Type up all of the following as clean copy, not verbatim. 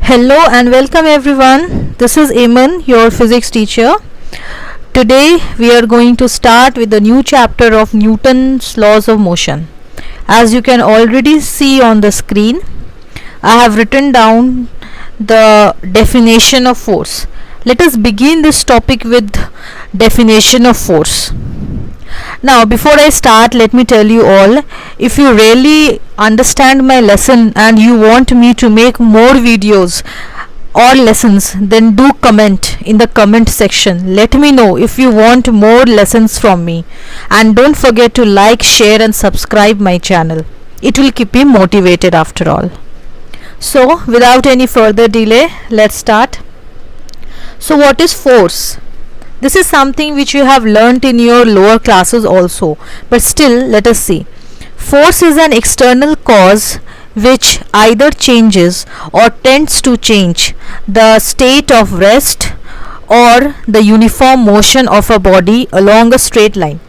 Hello and welcome everyone. This is Eamon, your physics teacher. Today we are going to start with the new chapter of Newton's laws of motion. As you can already see on the screen, I have written down the definition of force. Let us begin this topic with definition of force. Now, before I start, let me tell you all, if you really understand my lesson and you want me to make more videos or lessons, then do comment in the comment section. Let me know if you want more lessons from me, and don't forget to like, share and subscribe my channel. It will keep me motivated after all. So, without any further delay, let's start. So, what is force? This is something which you have learnt in your lower classes also, but still let us see. Force is an external cause which either changes or tends to change the state of rest or the uniform motion of a body along a straight line.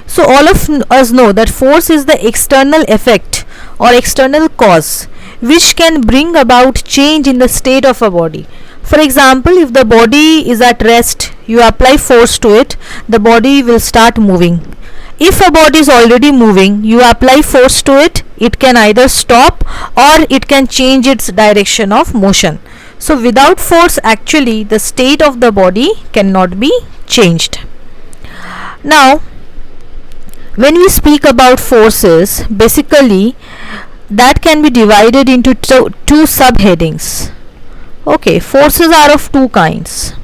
So all of us know that force is the external effect or external cause which can bring about change in the state of a body. For example, if the body is at rest, you apply force to it, the body will start moving. If a body is already moving, you apply force to it, it can either stop or it can change its direction of motion. So without force, actually the state of the body cannot be changed. Now, when we speak about forces, basically that can be divided into two subheadings. Okay, forces are of two kinds: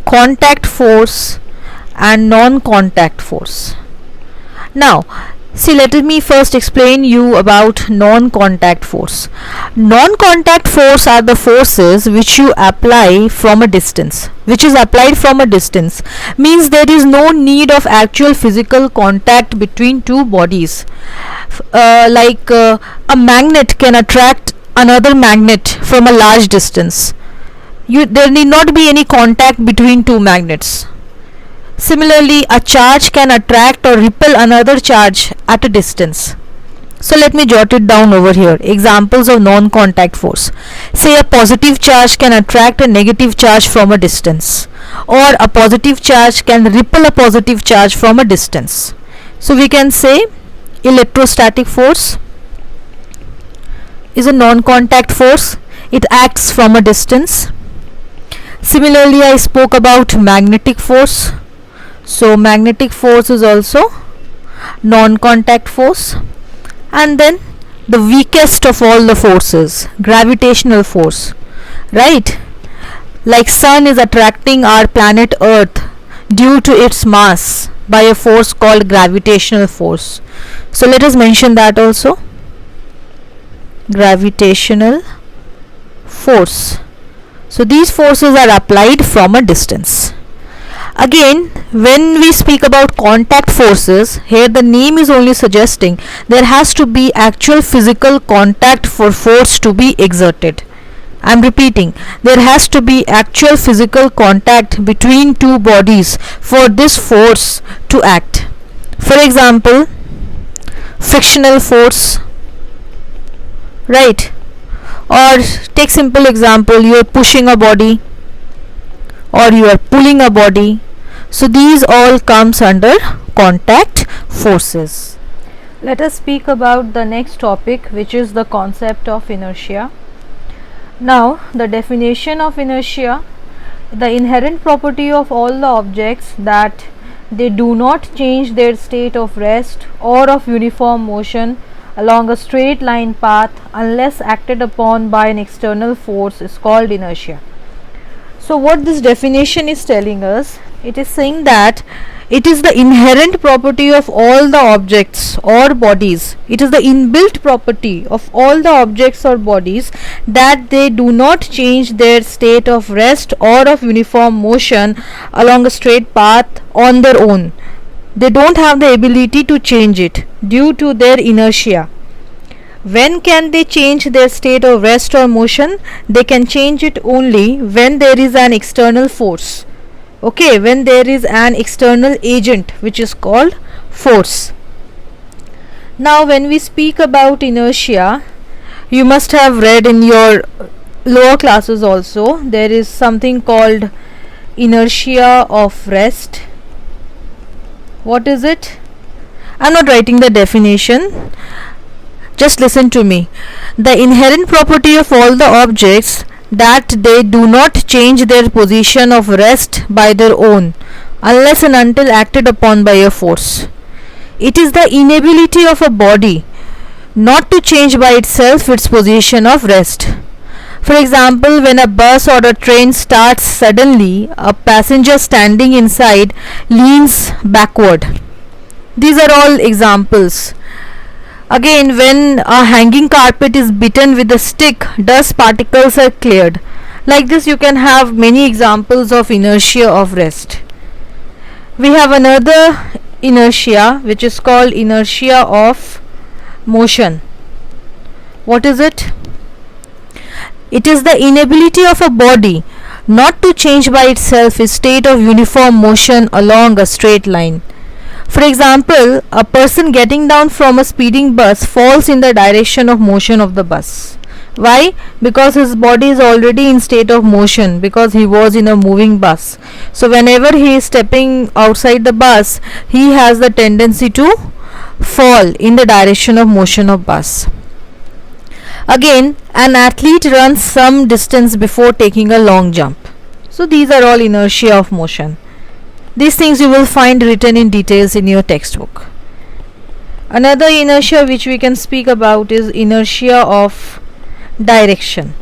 contact force and non-contact force. Now, see, let me first explain you about non-contact force. Non-contact force are the forces which you apply from a distance, which is applied from a distance, means there is no need of actual physical contact between two bodies. A magnet can attract another magnet from a large distance. There need not be any contact between two magnets. Similarly, a charge can attract or repel another charge at a distance. So let me jot it down over here. Examples of non-contact force. Say a positive charge can attract a negative charge from a distance, or a positive charge can repel a positive charge from a distance. So we can say electrostatic force is a non-contact force. It acts from a distance. Similarly, I spoke about magnetic force. So magnetic force is also non-contact force. And then the weakest of all the forces, gravitational force, right? Like sun is attracting our planet Earth due to its mass by a force called gravitational force. So let us mention that also. Gravitational force. So these forces are applied from a distance. Again, when we speak about contact forces, here the name is only suggesting there has to be actual physical contact for force to be exerted. I am repeating, there has to be actual physical contact between two bodies for this force to act. For example, frictional force, right? Or take simple example, you are pushing a body or you are pulling a body. So these all comes under contact forces. Let us speak about the next topic, which is the concept of inertia. Now, the definition of inertia: the inherent property of all the objects that they do not change their state of rest or of uniform motion along a straight line path unless acted upon by an external force is called inertia. So what this definition is telling us, it is saying that it is the inherent property of all the objects or bodies, it is the inbuilt property of all the objects or bodies that they do not change their state of rest or of uniform motion along a straight path on their own. They don't have the ability to change it due to their inertia. When can they change their state of rest or motion? They can change it only when there is an external force. Okay, when there is an external agent which is called force. Now when we speak about inertia, You must have read in your lower classes also, there is something called inertia of rest. What is it? I'm not writing the definition, just listen to me. The inherent property of all the objects that they do not change their position of rest by their own unless and until acted upon by a force. It is the inability of a body not to change by itself its position of rest. For example, when a bus or a train starts suddenly, a passenger standing inside leans backward. These are all examples. Again, when a hanging carpet is beaten with a stick, dust particles are cleared. Like this, you can have many examples of inertia of rest. We have another inertia which is called inertia of motion. What is it? It is the inability of a body not to change by itself its state of uniform motion along a straight line. For example, a person getting down from a speeding bus falls in the direction of motion of the bus. Why? Because his body is already in state of motion, because he was in a moving bus. So whenever he is stepping outside the bus, he has the tendency to fall in the direction of motion of bus. Again, an athlete runs some distance before taking a long jump. So these are all inertia of motion. These things you will find written in details in your textbook. Another inertia which we can speak about is inertia of direction.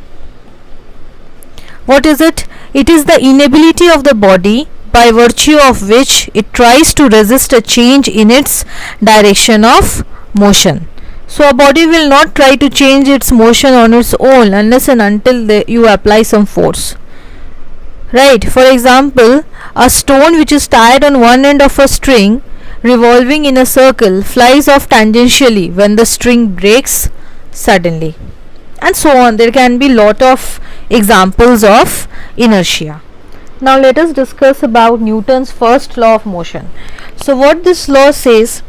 What is it? It is the inability of the body by virtue of which it tries to resist a change in its direction of motion. So a body will not try to change its motion on its own unless and until you apply some force. Right? For example, a stone which is tied on one end of a string revolving in a circle flies off tangentially when the string breaks suddenly. And so on. There can be lot of examples of inertia. Now let us discuss about Newton's first law of motion. So what this law says,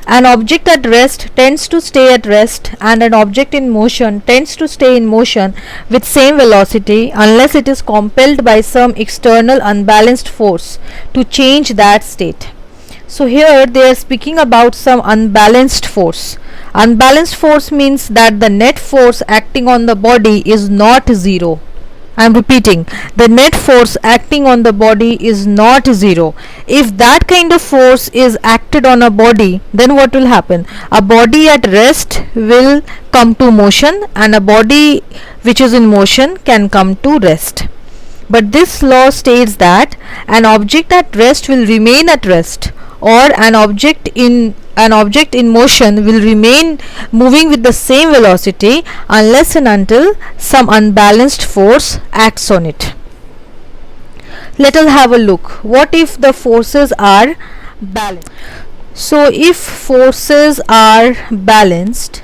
an object at rest tends to stay at rest and an object in motion tends to stay in motion with same velocity unless it is compelled by some external unbalanced force to change that state. So here they are speaking about some unbalanced force. Unbalanced force means that the net force acting on the body is not zero. I am repeating, the net force acting on the body is not zero. If that kind of force is acted on a body, then what will happen? A body at rest will come to motion and a body which is in motion can come to rest. But this law states that an object at rest will remain at rest, or an object in motion will remain moving with the same velocity unless and until some unbalanced force acts on it. Let us have a look. What if the forces are balanced? So if forces are balanced,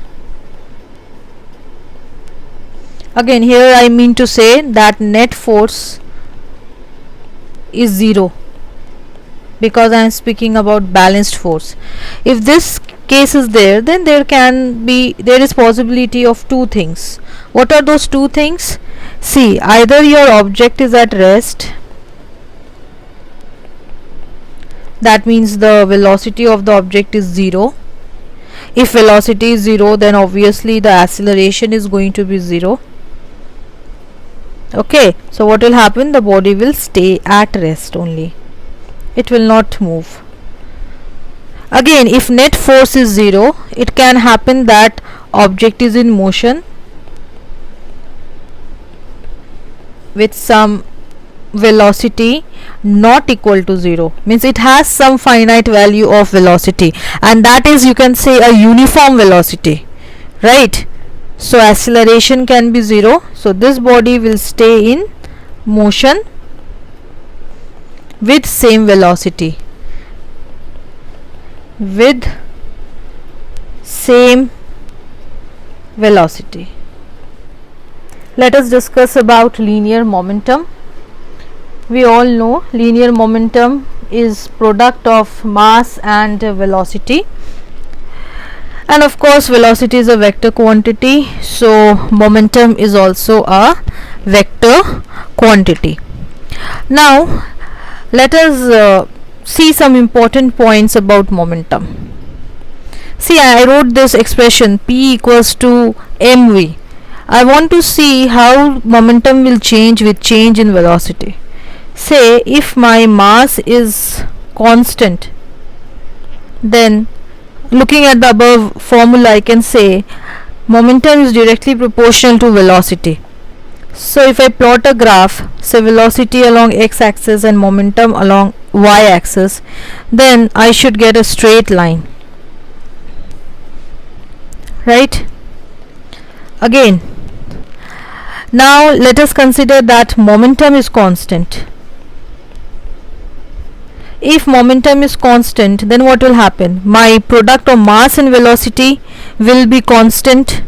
again here I mean to say that net force is zero, because I am speaking about balanced force. If this case is there, then there is possibility of two things. What are those two things? See, either your object is at rest, that means the velocity of the object is zero. If velocity is zero, then obviously the acceleration is going to be zero. Okay, so what will happen? The body will stay at rest only. It will not move. Again, if net force is zero, it can happen that object is in motion with some velocity not equal to zero, means it has some finite value of velocity, and that is, you can say, a uniform velocity, right? So acceleration can be zero. So this body will stay in motion with same velocity, with same velocity. Let us discuss about linear momentum. We all know linear momentum is product of mass and velocity. And of course velocity is a vector quantity, so momentum is also a vector quantity. Now let us see some important points about momentum. See, I wrote this expression P equals to mv. I want to see how momentum will change with change in velocity. Say if my mass is constant, then looking at the above formula I can say momentum is directly proportional to velocity. So if I plot a graph, say velocity along x-axis and momentum along y-axis, then I should get a straight line, right? Again, now let us consider that momentum is constant. If momentum is constant, then what will happen? My product of mass and velocity will be constant.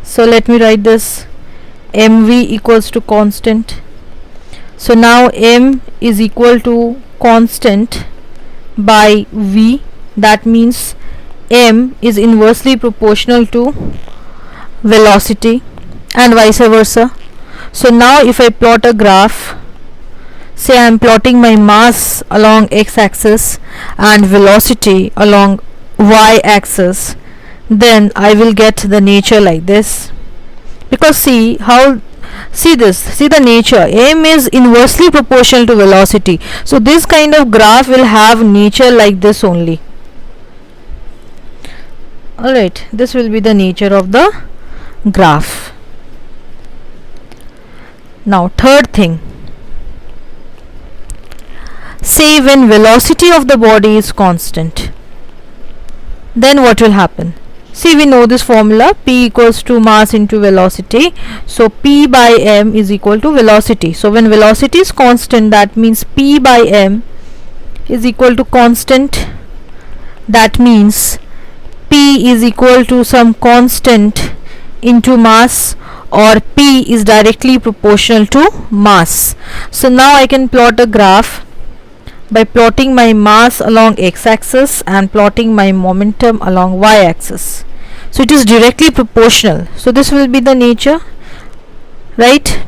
So let me write this, mv equals to constant. So now m is equal to constant by v, that means m is inversely proportional to velocity and vice versa. So now if I plot a graph, say I am plotting my mass along x-axis and velocity along y-axis, then I will get the nature like this. Because see the nature, m is inversely proportional to velocity, so this kind of graph will have nature like this only. Alright, this will be the nature of the graph. Now third thing, say when velocity of the body is constant, then what will happen? See, we know this formula, P equals to mass into velocity, so P by m is equal to velocity. So when velocity is constant, that means P by m is equal to constant, that means P is equal to some constant into mass, or P is directly proportional to mass. So now I can plot a graph by plotting my mass along x-axis and plotting my momentum along y-axis. So it is directly proportional. So this will be the nature, right?